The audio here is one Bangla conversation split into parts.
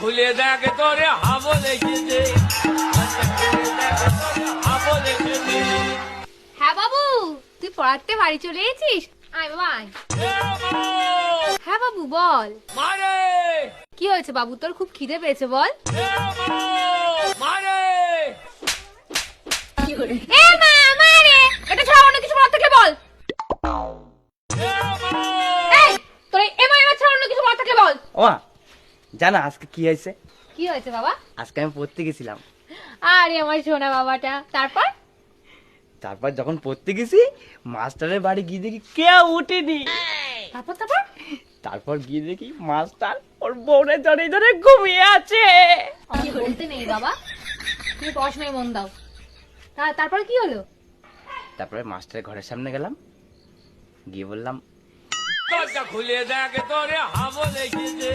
খুলে দেখ তোরে হাবো লেগেছে। হ্যাঁ বাবু, তুই পড়াতে বাড়ি চলে এসেছিস? আয় বাবা আয়। হ্যাঁ বাবু বল। মারে কি হয়েছে বাবু, তোর খুব খিদে পেয়েছে বল। মারে এ মা মারে, এটা ছাড়া অন্য কিছু বলার থাকলে বল। এই তোর এ মা এবার ছাড়া অন্য কিছু বলার থাকলে বল। ও জানা আজকে কি হয়েছে? কি হয়েছে বাবা? আজকে আমি পড়তে গেছিলাম। আরে আমার সোনা বাবাটা, তারপর যখন পড়তে গেছি মাস্টারের বাড়ি গিয়ে দেখি কেউ উঠেনি। তারপর তারপর গিয়ে দেখি মাস্টার ওর বউরে জড়ে ধরে ঘুমিয়ে আছে। আমি বলতে নেই বাবা, তুমি পড়াশোনায় মন দাও। তারপর কি হলো? তারপরে মাস্টারের ঘরের সামনে গেলাম, গিয়ে বললাম দরজা খুলে দেখ তোরে হাবো লেগেছে।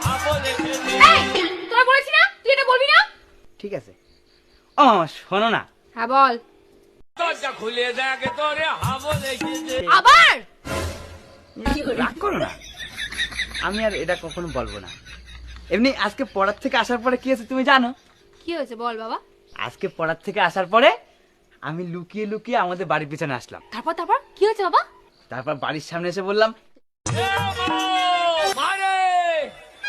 হাবো লেগেছে। এই তোরা বলেছি না তুই এটা বলবি না। ঠিক আছে। ও শোনো না, হ্যাঁ বল। দরজা খুলে দেখ তোরে হাবো লেগেছে। আবার রাগ করো না, আমি আর এটা কখনো বলবো না। এমনি আজকে পড়ার থেকে আসার পরে কি হয়েছে তুমি জানো? কি হয়েছে বল বাবা। আজকে পড়ার থেকে আসার পরে আমি লুকিয়ে লুকিয়ে আমাদের বাড়ির পিছনে আসলাম। তারপর কি হয়েছে বাবা? তারপর বাড়ির সামনে এসে বললাম মারে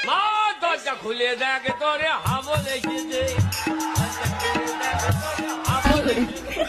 মা, দরজা খুলে দেখ তোরে হাবো লেগেছে। হাবো লেগেছে।